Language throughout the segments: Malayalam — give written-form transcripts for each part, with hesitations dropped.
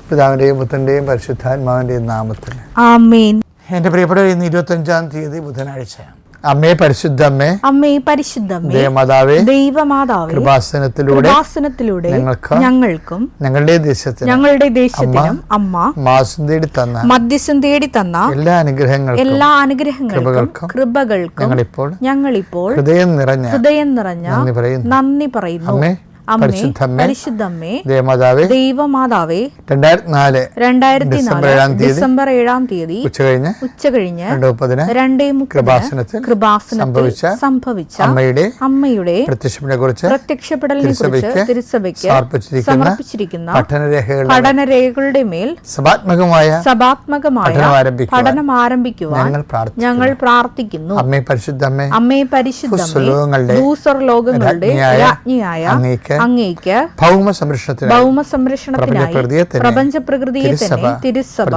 പിതാവിൻ്റെയും പുത്രൻ്റെയും പരിശുദ്ധാത്മാവിൻ്റെയും നാമത്തിൽ ആമേൻ. എൻ്റെ പ്രിയപ്പെട്ടവർ, ഇന്ന് 25-ാം തീയതി ബുധനാഴ്ച. അമ്മേ പരിശുദ്ധമ്മേ, അമ്മേ പരിശുദ്ധമ്മേ, ദൈവമാതാവേ, ദൈവമാതാവേ, കൃപാസനത്തിലൂടെ ഞങ്ങൾക്കും ഞങ്ങളുടെ ദേശത്തിനും അമ്മ മധ്യസ്ഥം തേടി തന്ന എല്ലാ അനുഗ്രഹങ്ങൾക്കും കൃപകൾക്കും ഞങ്ങളിപ്പോൾ ഹൃദയം നിറഞ്ഞ നന്ദി പറയുന്നു. പരിശുദ്ധമ്മേ, ദൈവമാതാവേ, 2004 ഡിസംബർ 7-ാം തീയതി ഉച്ചകഴിഞ്ഞ് 2:30 സംഭവിച്ച അമ്മയുടെ പ്രത്യക്ഷപ്പെടലിനെ കുറിച്ച് തിരുസഭയ്ക്ക് സമർപ്പിച്ചിരിക്കുന്ന പഠനരേഖകളുടെ മേൽ സഭാത്മകമായ പഠനം ആരംഭിക്കുവാൻ ഞങ്ങൾ പ്രാർത്ഥിക്കുന്നു. അമ്മേ പരിശുദ്ധമ്മേ, ഭൂസ്വർലോകങ്ങളുടെ രാജ്ഞിയായ അങ്ങേക്ക് ഭൗമ സംരക്ഷണത്തിനായി പ്രപഞ്ച പ്രകൃതിയെ തന്നെ തിരുസഭ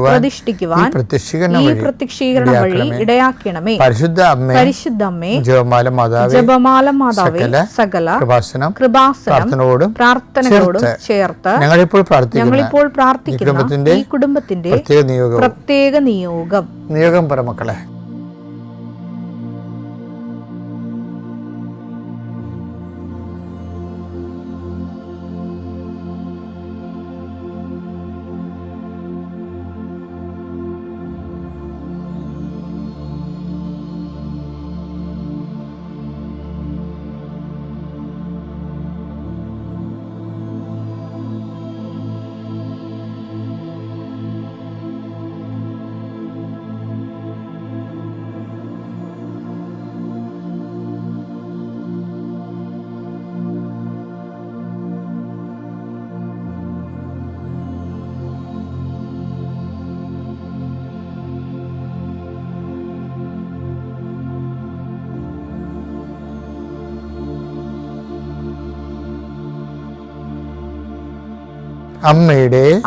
പ്രതിഷ്ഠിക്കുവാൻ ഈ പ്രത്യക്ഷീകരണം വഴി ഇടയാക്കണമേ. പരിശുദ്ധമ്മേ, ജപമാല മാതാവേ, സകല കൃപാസനം പ്രാർത്ഥനകളോടും ചേർത്ത് ഞങ്ങളിപ്പോൾ പ്രാർത്ഥിക്കുന്ന ഈ കുടുംബത്തിന്റെ പ്രത്യേക നിയോഗം പരമക്കളെ.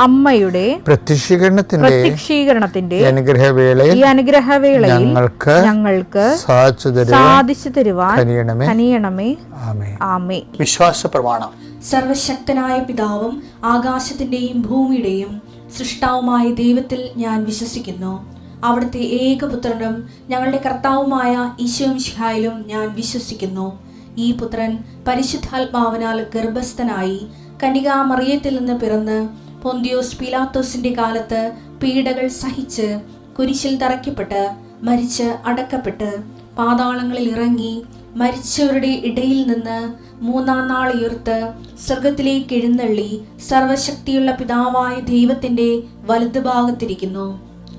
അമ്മയുടെ പ്രത്യക്ഷീകരണത്തിന്റെ ഈ അനുഗ്രഹവേളയിൽ ഞങ്ങൾക്ക് സാധിച്ചു തരുവാൻ കനിയണമേ. ആമേൻ. വിശ്വാസ പ്രമാണം. സർവശക്തനായ പിതാവും ആകാശത്തിന്റെയും ഭൂമിയുടെയും സൃഷ്ടാവുമായ ദൈവത്തിൽ ഞാൻ വിശ്വസിക്കുന്നു. അവിടുത്തെ ഏകപുത്രനും ഞങ്ങളുടെ കർത്താവുമായ ഈശോമിശിഹായിലും ഞാൻ വിശ്വസിക്കുന്നു. ഈ പുത്രൻ പരിശുദ്ധാത്മാവിനാൽ ഗർഭസ്ഥനായി കന്യകാമറിയത്തിൽ നിന്ന് പിറന്ന് പൊന്തിയോസ് പീലാത്തോസിന്റെ കാലത്ത് പീഡകൾ സഹിച്ച് കുരിശിൽ തറയ്ക്കപ്പെട്ട് മരിച്ച് അടക്കപ്പെട്ട് പാതാളങ്ങളിൽ ഇറങ്ങി മരിച്ചവരുടെ ഇടയിൽ നിന്ന് 3-ാം നാൾ ഉയർത്ത് സ്വർഗത്തിലേക്ക് എഴുന്നള്ളി സർവശക്തിയുള്ള പിതാവായ ദൈവത്തിന്റെ വലതുഭാഗത്തിരിക്കുന്നു.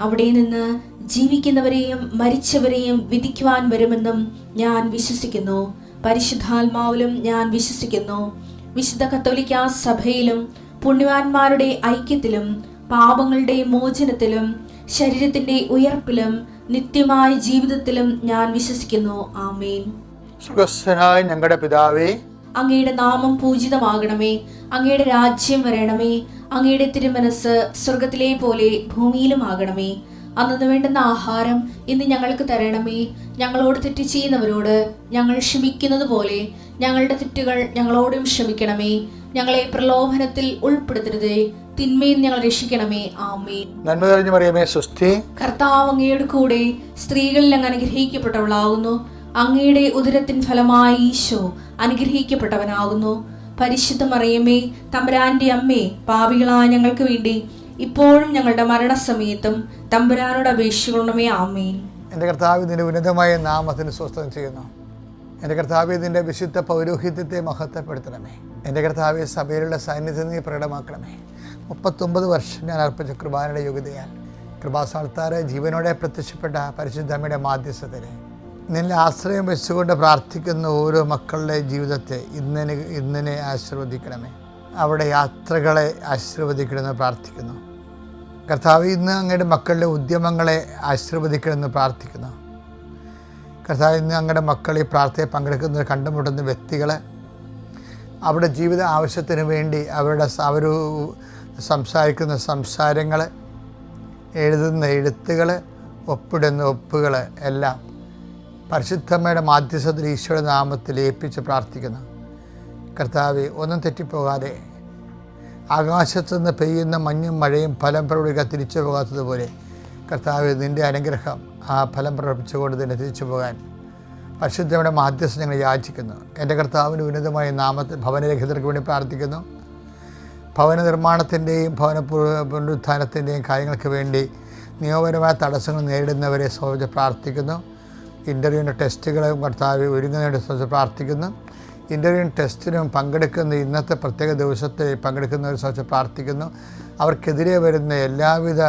അവിടെ നിന്ന് ജീവിക്കുന്നവരെയും മരിച്ചവരെയും വിധിക്കുവാൻ വരുമെന്നും ഞാൻ വിശ്വസിക്കുന്നു. പരിശുദ്ധാത്മാവിലും ഞാൻ വിശ്വസിക്കുന്നു. വിശുദ്ധ കത്തോലിക്കാ സഭയിലും പുണ്യവാന്മാരുടെ ഐക്യത്തിലും പാപങ്ങളുടെ മോചനത്തിലും ശരീരത്തിന്റെ ഉയർപ്പിലും നിത്യമായ ജീവിതത്തിലും ഞാൻ വിശ്വസിക്കുന്നു. ആമേൻ. സ്വർഗ്ഗസ്ഥനായ ഞങ്ങളുടെ പിതാവേ, അങ്ങയുടെ നാമം പൂജിതമാകണമേ. അങ്ങയുടെ രാജ്യം വരണമേ. അങ്ങയുടെ തിരുമനസ് സ്വർഗത്തിലെ പോലെ ഭൂമിയിലും ആകണമേ. അന്നു വേണ്ടുന്ന ആഹാരം ഇന്ന് ഞങ്ങൾക്ക് തരണമേ. ഞങ്ങളോട് തെറ്റ് ചെയ്യുന്നവരോട് ഞങ്ങൾ ക്ഷമിക്കുന്നത് പോലെ ഞങ്ങളുടെ തെറ്റുകൾ ഞങ്ങളോടും ക്ഷമിക്കണമേ. ഞങ്ങളെ പ്രലോഭനത്തിൽ ഉൾപ്പെടുത്തരുതേ, തിന്മയിൽ ഞങ്ങൾ രക്ഷിക്കണമേ. ആമേൻ. നന്മ നിറഞ്ഞ മറിയമേ, സ്വസ്തി. കർത്താവ് അങ്ങയുടെ കൂടെ സ്ത്രീകളിൽ അങ്ങ് അനുഗ്രഹിക്കപ്പെട്ടവളാകുന്നു. അങ്ങയുടെ ഉദരത്തിൻ ഫലമായി ഈശോ അനുഗ്രഹിക്കപ്പെട്ടവനാകുന്നു. പരിശുദ്ധ മറിയമേ, തമ്പുരാന്റെ അമ്മേ, പാപികളായ ഞങ്ങൾക്ക് വേണ്ടി ഇപ്പോഴും ഞങ്ങളുടെ മരണസമയത്തും തമ്പുരാനോട് അപേക്ഷിക്കണമേ. ആമേൻ. എൻ്റെ കർത്താവ് ഇതിൻ്റെ ഉന്നതമായ നാമത്തിന് സ്വസ്ഥം ചെയ്യുന്നു. എൻ്റെ കർത്താവ് ഇതിൻ്റെ വിശുദ്ധ പൗരോഹിത്യത്തെ മഹത്വപ്പെടുത്തണമേ. എൻ്റെ കർത്താവ് സഭയിലുള്ള സാന്നിധ്യം നീ പ്രകടമാക്കണമേ. 39 വർഷം ഞാൻ അർപ്പിച്ച കൃപാനയുടെ യോഗ്യതയാൽ കൃപാസ്ഥാനത്താറ് ജീവനോടെ പ്രത്യക്ഷപ്പെട്ട പരിശുദ്ധമ്മയുടെ മാധ്യസ്ഥത്തിൽ നിന്നെ ആശ്രയം വെച്ചുകൊണ്ട് പ്രാർത്ഥിക്കുന്ന ഓരോ മക്കളുടെ ജീവിതത്തെ ഇന്നിനെ ആശീർവദിക്കണമേ. അവിടെ യാത്രകളെ ആശീർവദിക്കണമെന്ന് പ്രാർത്ഥിക്കുന്നു. കർത്താവ് ഇന്ന് അങ്ങയുടെ മക്കളുടെ ഉദ്യമങ്ങളെ ആശീർവദിക്കണമെന്ന് പ്രാർത്ഥിക്കുന്നു. കർത്താവ് ഇന്ന് അങ്ങയുടെ മക്കൾ ഈ പ്രാർത്ഥനയെ പങ്കെടുക്കുന്ന കണ്ടുമുട്ടുന്ന വ്യക്തികളെ അവരുടെ ജീവിത ആവശ്യത്തിന് വേണ്ടി അവർ സംസാരിക്കുന്ന സംസാരങ്ങൾ, എഴുതുന്ന എഴുത്തുകൾ, ഒപ്പിടുന്ന ഒപ്പുകൾ എല്ലാം പരിശുദ്ധമ്മയുടെ മാധ്യസ്ഥത്തിൽ ഈശോയുടെ നാമത്തിൽ ഏൽപ്പിച്ച് പ്രാർത്ഥിക്കുന്നു. കർത്താവെ, ഒന്നും തെറ്റിപ്പോകാതെ ആകാശത്തു നിന്ന് പെയ്യുന്ന മഞ്ഞും മഴയും ഫലം പ്രകടിക്കുക തിരിച്ചു പോകാത്തതുപോലെ കർത്താവ് നിൻ്റെ അനുഗ്രഹം ആ ഫലം പ്രകടിപ്പിച്ചുകൊണ്ട് തന്നെ തിരിച്ചു പോകാൻ പരിശുദ്ധയുടെ മാധ്യസ്ഥം ഞങ്ങൾ യാചിക്കുന്നു. എൻ്റെ കർത്താവിൻ്റെ ഉന്നതമായ നാമത്തിൽ ഭവനരഹിതർക്ക് വേണ്ടി പ്രാർത്ഥിക്കുന്നു. ഭവന നിർമ്മാണത്തിൻ്റെയും ഭവന പുനരുത്ഥാനത്തിൻ്റെയും കാര്യങ്ങൾക്ക് വേണ്ടി നിയമപരമായ തടസ്സങ്ങൾ നേരിടുന്നവരെ സംബന്ധിച്ച് പ്രാർത്ഥിക്കുന്നു. ഇൻ്റർവ്യൂവിൻ്റെ ടെസ്റ്റുകളും കർത്താവ് ഒരുങ്ങുന്നതിനെ സംബന്ധിച്ച് പ്രാർത്ഥിക്കുന്നു. ഇൻ്റർവ്യൂവിന് ടെസ്റ്റിനും പങ്കെടുക്കുന്ന ഇന്നത്തെ പ്രത്യേക ദിവസത്തെ പങ്കെടുക്കുന്നവരെ സംബന്ധിച്ച് പ്രാർത്ഥിക്കുന്നു. അവർക്കെതിരെ വരുന്ന എല്ലാവിധ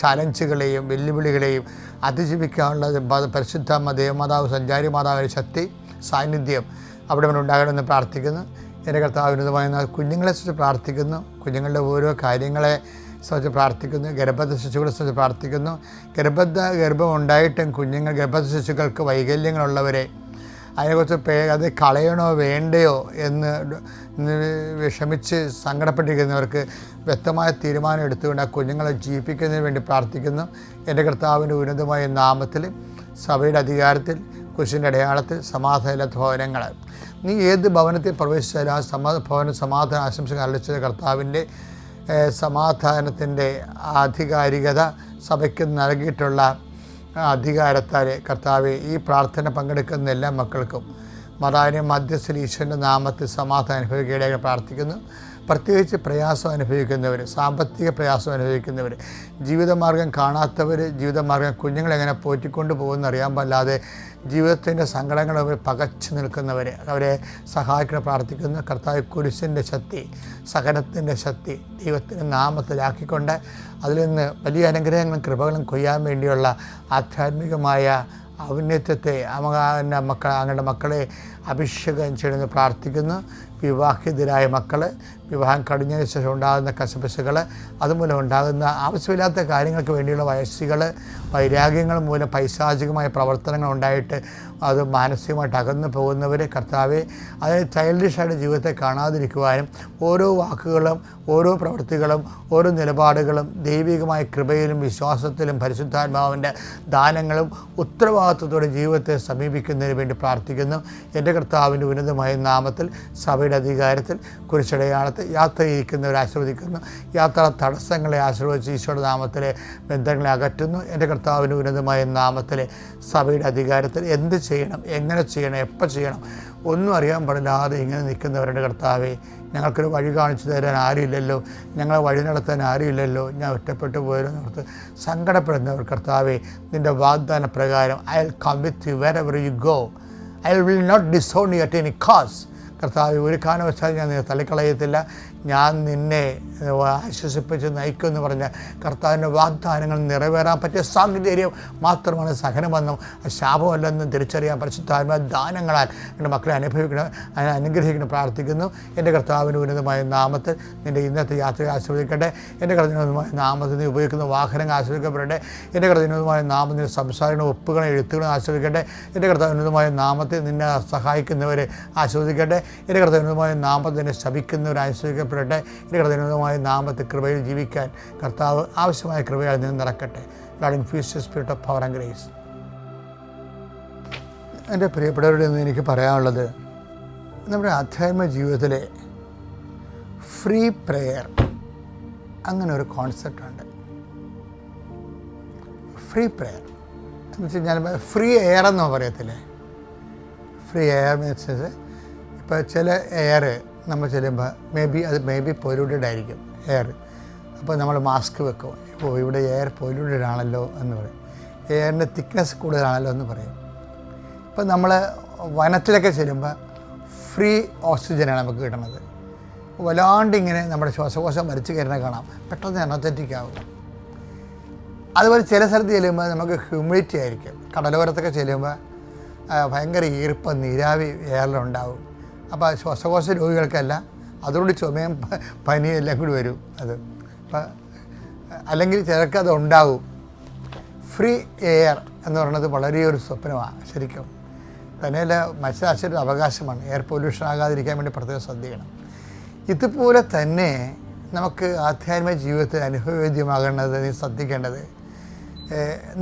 ചലഞ്ചുകളെയും വെല്ലുവിളികളെയും അതിജീവിക്കാനുള്ള പരിശുദ്ധ ദേവമാതാവ് സഞ്ചാരി മാതാവിൻ്റെ ശക്തി സാന്നിധ്യം അവിടെ ഉണ്ടാകണമെന്ന് പ്രാർത്ഥിക്കുന്നു. എൻ്റെ കർത്താവിനുമായി കുഞ്ഞുങ്ങളെ സംബന്ധിച്ച് പ്രാർത്ഥിക്കുന്നു. കുഞ്ഞുങ്ങളുടെ ഓരോ കാര്യങ്ങളെ സംബന്ധിച്ച് പ്രാർത്ഥിക്കുന്നു. ഗർഭസ്ഥ ശിശുക്കളെ സംബന്ധിച്ച് പ്രാർത്ഥിക്കുന്നു. ഗർഭം ഉണ്ടായിട്ടും ഗർഭസ്ഥ ശിശുക്കൾക്ക് വൈകല്യങ്ങളുള്ളവരെ അതിനെക്കുറിച്ച് അത് കളയണോ വേണ്ടയോ എന്ന് വിഷമിച്ച് സങ്കടപ്പെട്ടിരിക്കുന്നവർക്ക് വ്യക്തമായ തീരുമാനം എടുത്തുകൊണ്ട് ആ കുഞ്ഞുങ്ങളെ ജീവിപ്പിക്കുന്നതിന് വേണ്ടി പ്രാർത്ഥിക്കുന്നു. എൻ്റെ കർത്താവിൻ്റെ ഉന്നതമായ നാമത്തിൽ സഭയുടെ അധികാരത്തിൽ കുരിശിൻ്റെ അടയാളത്തിൽ സമാധാന ഭവനങ്ങൾ നീ ഏത് ഭവനത്തിൽ പ്രവേശിച്ചാലും ആ ഭവന സമാധാന ആശംസകൾ അറിയിച്ച കർത്താവിൻ്റെ സമാധാനത്തിൻ്റെ ആധികാരികത സഭയ്ക്ക് നൽകിയിട്ടുള്ള അധികാരത്താൽ കർത്താവെ ഈ പ്രാർത്ഥന പങ്കെടുക്കുന്ന എല്ലാ മക്കൾക്കും മതാന്യ മധ്യസ്ഥ ഈശ്വരൻ്റെ നാമത്തിൽ സമാധാനം അനുഭവിക്കുകയായി പ്രാർത്ഥിക്കുന്നു. പ്രത്യേകിച്ച് പ്രയാസം അനുഭവിക്കുന്നവർ, സാമ്പത്തിക പ്രയാസം അനുഭവിക്കുന്നവർ, ജീവിതമാർഗം കാണാത്തവർ, ജീവിതമാർഗം കുഞ്ഞുങ്ങളെങ്ങനെ പോറ്റിക്കൊണ്ട് പോകുമെന്ന് അറിയാൻ പാടില്ലാതെ ജീവിതത്തിൻ്റെ സങ്കടങ്ങൾ പകച്ചു നിൽക്കുന്നവർ അവരെ സഹായിക്കണം പ്രാർത്ഥിക്കുന്നു. കർത്താവ് കുരിശിൻ്റെ ശക്തി, സഹനത്തിൻ്റെ ശക്തി ദൈവത്തിൻ്റെ നാമത്തിലാക്കിക്കൊണ്ട് അതിൽ നിന്ന് വലിയ അനുഗ്രഹങ്ങളും കൃപകളും കൊയ്യാൻ വേണ്ടിയുള്ള ആധ്യാത്മികമായ ഔന്നത്യത്തെ അങ്ങയുടെ മക്കളെ അഭിഷേകം ചെയ്യണമെന്ന് പ്രാർത്ഥിക്കുന്നു. വിവാഹിതരായ മക്കൾ, വിവാഹം കഴിഞ്ഞതിന് ശേഷം ഉണ്ടാകുന്ന കശപിശകൾ, അതുമൂലം ഉണ്ടാകുന്ന ആവശ്യമില്ലാത്ത കാര്യങ്ങൾക്ക് വേണ്ടിയുള്ള വയസ്സുകൾ, വൈരാഗ്യങ്ങൾ മൂലം പൈശാചികമായ പ്രവർത്തനങ്ങൾ ഉണ്ടായിട്ട് അത് മാനസികമായിട്ട് അകന്നു പോകുന്നവർ കർത്താവെ അതിന് ചൈൽഡിഷായിട്ട് ജീവിതത്തെ കാണാതിരിക്കുവാനും ഓരോ വാക്കുകളും ഓരോ പ്രവൃത്തികളും ഓരോ നിലപാടുകളും ദൈവികമായ കൃപയിലും വിശ്വാസത്തിലും പരിശുദ്ധാത്മാവിൻ്റെ ദാനങ്ങളും ഉത്തരവാദിത്വത്തോടെ ജീവിതത്തെ സമീപിക്കുന്നതിന് വേണ്ടി പ്രാർത്ഥിക്കുന്നു. എൻ്റെ കർത്താവിൻ്റെ ഉന്നതമായ നാമത്തിൽ സഭയുടെ അധികാരത്തിൽ കുരിശടയാളത്തിൽ യാത്ര ചെയ്യിക്കുന്നവരെ ആശീർവദിക്കുന്നു. യാത്രാ തടസ്സങ്ങളെ ആശീർവദിച്ച് ഈശോയുടെ നാമത്തിലെ ബന്ധങ്ങളെ അകറ്റുന്നു. എൻ്റെ കർത്താവിൻ്റെ ഉന്നതമായ നാമത്തിൽ സഭയുടെ അധികാരത്തിൽ എന്ത് ചെയ്യണം, എങ്ങനെ ചെയ്യണം, എപ്പോൾ ചെയ്യണം ഒന്നും അറിയാൻ പാടില്ലാതെ ഇങ്ങനെ നിൽക്കുന്നവരുടെ കർത്താവെ ഞങ്ങൾക്കൊരു വഴി കാണിച്ചു തരാൻ ആരുമില്ലല്ലോ, ഞങ്ങളെ വഴി നടത്താൻ ആരുമില്ലല്ലോ, ഞാൻ ഒറ്റപ്പെട്ടു പോയതെന്ന് ഓർത്ത് സങ്കടപ്പെടുന്നവർ കർത്താവെ നിൻ്റെ വാഗ്ദാന പ്രകാരം I will come with you wherever you go, I will not disown you at any cost. കർത്താവ് ഒരു കാരണവശാലും ഞാൻ നിന്നെ തള്ളിക്കളയത്തില്ല, ഞാൻ നിന്നെ ആശ്വസിപ്പിച്ച് നയിക്കുമെന്ന് പറഞ്ഞ കർത്താവിൻ്റെ വാഗ്ദാനങ്ങൾ നിറവേറാൻ പറ്റിയ സാഹചര്യം മാത്രമാണ് സഹനമെന്നും ശാപമല്ലെന്നും തിരിച്ചറിയാൻ പരിശുദ്ധാത്മാ ദാനങ്ങളാൽ എൻ്റെ മക്കളെ അനുഗ്രഹിക്കണം പ്രാർത്ഥിക്കുന്നു. എൻ്റെ കർത്താവിൻ്റെ ഉന്നതമായ നാമത്തിൽ നിൻ്റെ ഇന്നത്തെ യാത്ര ആസ്വദിക്കട്ടെ. എൻ്റെ കർത്താവിനുമായ നാമത്തിൽ നീ ഉപയോഗിക്കുന്ന വാഹനങ്ങൾ ആസ്വദിക്കപ്പെടട്ടെ. എൻ്റെ കർത്താവിനുമായ നാമത്തിൽ സംസാരിക്കുന്ന ഒപ്പുകളും എഴുത്തുകളും ആസ്വദിക്കട്ടെ. എൻ്റെ കർത്താവിനുമായ നാമത്തിൽ നിന്നെ സഹായിക്കുന്നവരെ ആസ്വദിക്കട്ടെ. എൻ്റെ കർത്താവിനുമായ നാമത്തിൽ നിന്നെ ശപിക്കുന്നവർ ആസ്വദിക്കപ്പെടട്ടെ. എൻ്റെ കർത്താവിനുമായ നാമത്തിൽ കൃപയിൽ ജീവിക്കാൻ കർത്താവ് ആവശ്യമായ കൃപയാൽ നിന്ന് നിറക്കട്ടെ. God infuse spirit of power and grace. എൻ്റെ പ്രിയപ്പെട്ടവരുടെ നിന്ന് എനിക്ക് പറയാനുള്ളത്, നമ്മുടെ ആധ്യാത്മിക ജീവിതത്തിലെ ഫ്രീ പ്രെയർ അങ്ങനെ ഒരു കോൺസെപ്റ്റുണ്ട്. ഫ്രീ പ്രെയർ എന്ന് വെച്ചാൽ ഞാൻ ഫ്രീ എയർ എന്നോ പറയത്തില്ലേ. ഫ്രീ എയർ മീൻസ് ഇപ്പോൾ ചില എയർ നമ്മൾ ചെല്ലുമ്പോൾ മേ ബി പൊല്യൂട്ടഡ് ആയിരിക്കും എയർ. അപ്പോൾ നമ്മൾ മാസ്ക് വെക്കും, ഇപ്പോൾ ഇവിടെ എയർ പൊല്യൂട്ടഡ് ആണല്ലോ എന്ന് പറയും, എയറിൻ്റെ തിക്നെസ് കൂടുതലാണല്ലോ എന്ന് പറയും. ഇപ്പോൾ നമ്മൾ വനത്തിലൊക്കെ ചെല്ലുമ്പോൾ ഫ്രീ ഓക്സിജനാണ് നമുക്ക് കിട്ടുന്നത്. വല്ലാണ്ട് ഇങ്ങനെ നമ്മുടെ ശ്വാസകോശം വലിച്ചു കയറുന്ന കാണാം, പെട്ടെന്ന് എനർജറ്റിക് ആകും. അതുപോലെ ചില സ്ഥലത്ത് ചെല്ലുമ്പോൾ നമുക്ക് ഹ്യൂമിഡിറ്റി ആയിരിക്കും. കടലോരത്തൊക്കെ ചെല്ലുമ്പോൾ ഭയങ്കര ഈർപ്പം നീരാവി എയറിലുണ്ടാവും. അപ്പോൾ ശ്വാസകോശ രോഗികൾക്കല്ല, അതുകൊണ്ട് ചുമയും പനിയും എല്ലാം കൂടി വരും. അത് അപ്പം അല്ലെങ്കിൽ ചിലർക്ക് അത് ഉണ്ടാവും. ഫ്രീ എയർ എന്ന് പറയുന്നത് വളരെ ഒരു സ്വപ്നമാണ് ശരിക്കും. തന്നെയല്ല മനുഷ്യരാശിയുടെ അവകാശമാണ്. എയർ പൊല്യൂഷൻ ആകാതിരിക്കാൻ വേണ്ടി പ്രത്യേകം ശ്രദ്ധിക്കണം. ഇതുപോലെ തന്നെ നമുക്ക് ആധ്യാത്മിക ജീവിതത്തിൽ അനുഭവവേദ്യമാകേണ്ടത്, നീ ശ്രദ്ധിക്കേണ്ടത്,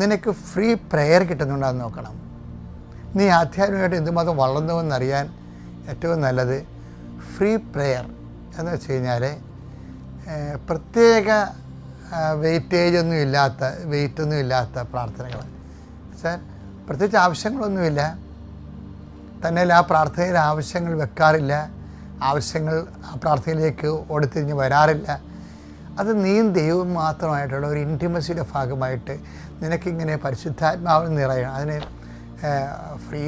നിനക്ക് ഫ്രീ പ്രെയർ കിട്ടുന്നുണ്ടെന്ന് നോക്കണം. നീ ആധ്യാത്മികമായിട്ട് എന്തുമാത്രം വളർന്നുവെന്നറിയാൻ ഏറ്റവും നല്ലത് ഫ്രീ പ്രെയർ എന്ന് വെച്ച് കഴിഞ്ഞാൽ പ്രത്യേക വെയിറ്റൊന്നും ഇല്ലാത്ത പ്രാർത്ഥനകൾ. വെച്ചാൽ പ്രത്യേകിച്ച് ആവശ്യങ്ങളൊന്നുമില്ല, തന്നെയല്ല ആ പ്രാർത്ഥനയിൽ ആവശ്യങ്ങൾ വെക്കാറില്ല, ആവശ്യങ്ങൾ ആ പ്രാർത്ഥനയിലേക്ക് ഓടിത്തിരിഞ്ഞ് വരാറില്ല. അത് നീയും ദൈവവും മാത്രമായിട്ടുള്ള ഒരു ഇൻറ്റിമസിയുടെ ഭാഗമായിട്ട് നിനക്കിങ്ങനെ പരിശുദ്ധാത്മാവിൽ നിറയണം. അതിന് ഫ്രീ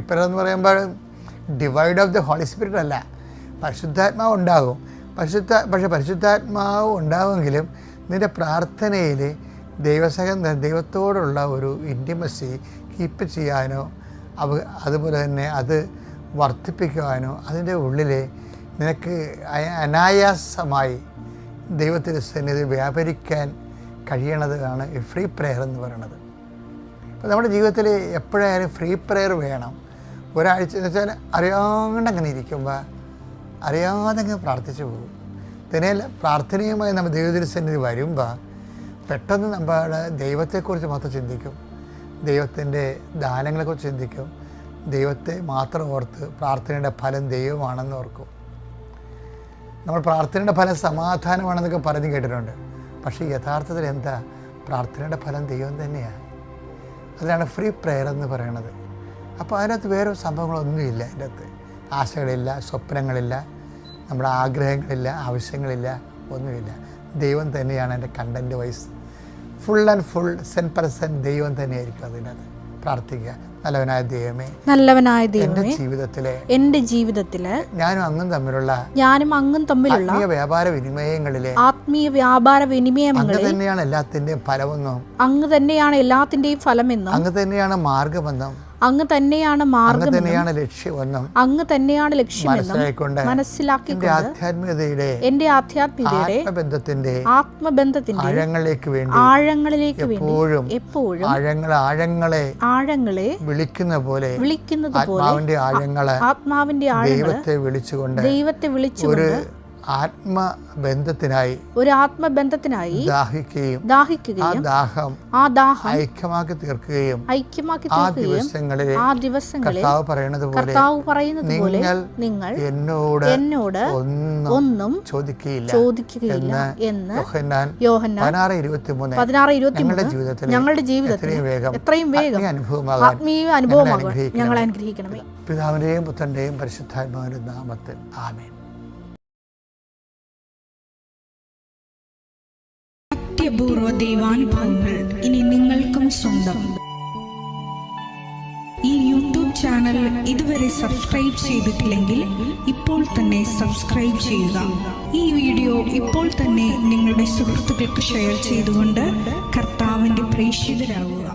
പ്രയർ എന്ന് പറയുമ്പോൾ devoid of the Holy Spirit അല്ല, പരിശുദ്ധാത്മാവ് ഉണ്ടാകും. പക്ഷേ പരിശുദ്ധാത്മാവ് ഉണ്ടാവുമെങ്കിലും നിൻ്റെ പ്രാർത്ഥനയിൽ ദൈവത്തോടുള്ള ഒരു ഇൻറ്റിമസി കീപ്പ് ചെയ്യാനോ അതുപോലെ തന്നെ അത് വർദ്ധിപ്പിക്കുവാനോ അതിൻ്റെ ഉള്ളിൽ നിനക്ക് അനായാസമായി ദൈവത്തിൻ്റെ സന്നിധി വ്യാപരിക്കാൻ കഴിയണതാണ് ഈ ഫ്രീ പ്രെയർ എന്ന് പറയുന്നത്. അപ്പോൾ നമ്മുടെ ജീവിതത്തിൽ എപ്പോഴായാലും ഫ്രീ പ്രെയർ വേണം. ഒരാഴ്ച എന്ന് വെച്ചാൽ അറിയാണ്ടങ്ങനെ ഇരിക്കുമ്പോൾ അറിയാതെ പ്രാർത്ഥിച്ചു പോകും. തന്നെയല്ല, പ്രാർത്ഥനയുമായി നമ്മൾ ദൈവത്തിൻ്റെ സന്നിധി വരുമ്പോൾ പെട്ടെന്ന് നമ്മൾ ദൈവത്തെക്കുറിച്ച് മാത്രം ചിന്തിക്കും, ദൈവത്തിൻ്റെ ദാനങ്ങളെക്കുറിച്ച് ചിന്തിക്കും, ദൈവത്തെ മാത്രം ഓർത്ത് പ്രാർത്ഥനയുടെ ഫലം ദൈവമാണെന്ന് ഓർക്കും. നമ്മൾ പ്രാർത്ഥനയുടെ ഫലം സമാധാനമാണെന്നൊക്കെ പറഞ്ഞു കേട്ടിട്ടുണ്ട്. പക്ഷേ യഥാർത്ഥത്തിൽ എന്താ? പ്രാർത്ഥനയുടെ ഫലം ദൈവം തന്നെയാണ്. അതിനാണ് ഫ്രീ പ്രെയർ എന്ന് പറയുന്നത്. അപ്പോൾ അതിനകത്ത് വേറെ സംഭവങ്ങളൊന്നുമില്ല. അതിൻ്റെ അകത്ത് ആശകളില്ല, സ്വപ്നങ്ങളില്ല, നമ്മുടെ ആഗ്രഹങ്ങളില്ല, ആവശ്യങ്ങളില്ല, ഒന്നുമില്ല. ദൈവം തന്നെയാണ് എൻ്റെ content wise. Full and full 100% ദൈവം തന്നെയായിരിക്കും അതിനകത്ത്. പ്രാർത്ഥിക്കുക, നല്ലവനായ ദൈവമേ, എൻ്റെ ജീവിതത്തിലെ ഞാനും അങ്ങും തമ്മിലുള്ള ആത്മീയ വ്യാപാര വിനിമയങ്ങളിൽ തന്നെയാണ് എല്ലാത്തിൻ്റെയും ഫലമെന്നും അങ്ങ് തന്നെയാണ് എല്ലാത്തിൻ്റെയും ഫലമെന്നും അങ്ങ് തന്നെയാണ് മാർഗമെന്നും അങ്ങ് തന്നെയാണ് മാർഗം, തന്നെയാണ് ലക്ഷ്യമെന്നും അങ്ങ് തന്നെയാണ് ലക്ഷ്യമെന്നും മനസ്സിലാക്കിക്കൊണ്ട് എന്റെ ആധ്യാത്മികതയുടെ ആത്മബന്ധത്തിന്റെ ആഴങ്ങളിലേക്ക് വേണ്ടി എപ്പോഴും ആഴങ്ങളെ വിളിക്കുന്നത് പോലെ ആത്മാവിന്റെ ആഴങ്ങളെ ദൈവത്തെ വിളിച്ചുകൊണ്ട് ഒരു ആത്മബന്ധത്തിനായി ദാഹിക്കുകയും ആ ദാഹം ഐക്യമാക്കി തീർക്കുകയും ആ ദിവസങ്ങളിൽ കർത്താവ് പറയുന്നത് പോലെ നിങ്ങൾ എന്നോട് ഒന്നും ചോദിക്കുകയില്ല എന്ന് യോഹന്നാൻ 16:23 ഞങ്ങളുടെ ജീവിതത്തിൽ എത്രയും വേഗം ആത്മീയ അനുഭവമാകാൻ ഞങ്ങൾ അനുഗ്രഹിക്കണമേ. പിതാവിന്റെയും പുത്രന്റെയും പരിശുദ്ധാത്മാവിന്റെ നാമത്തിൽ ആമേൻ. അത്യപൂർവ ദൈവാനുഭവങ്ങൾ ഇനി നിങ്ങൾക്കും സ്വന്തം. ഈ യൂട്യൂബ് ചാനൽ ഇതുവരെ സബ്സ്ക്രൈബ് ചെയ്തിട്ടില്ലെങ്കിൽ ഇപ്പോൾ തന്നെ സബ്സ്ക്രൈബ് ചെയ്യുക. ഈ വീഡിയോ ഇപ്പോൾ തന്നെ നിങ്ങളുടെ സുഹൃത്തുക്കൾക്ക് ഷെയർ ചെയ്തുകൊണ്ട് കർത്താവിന്റെ പ്രേക്ഷിതരാകുക.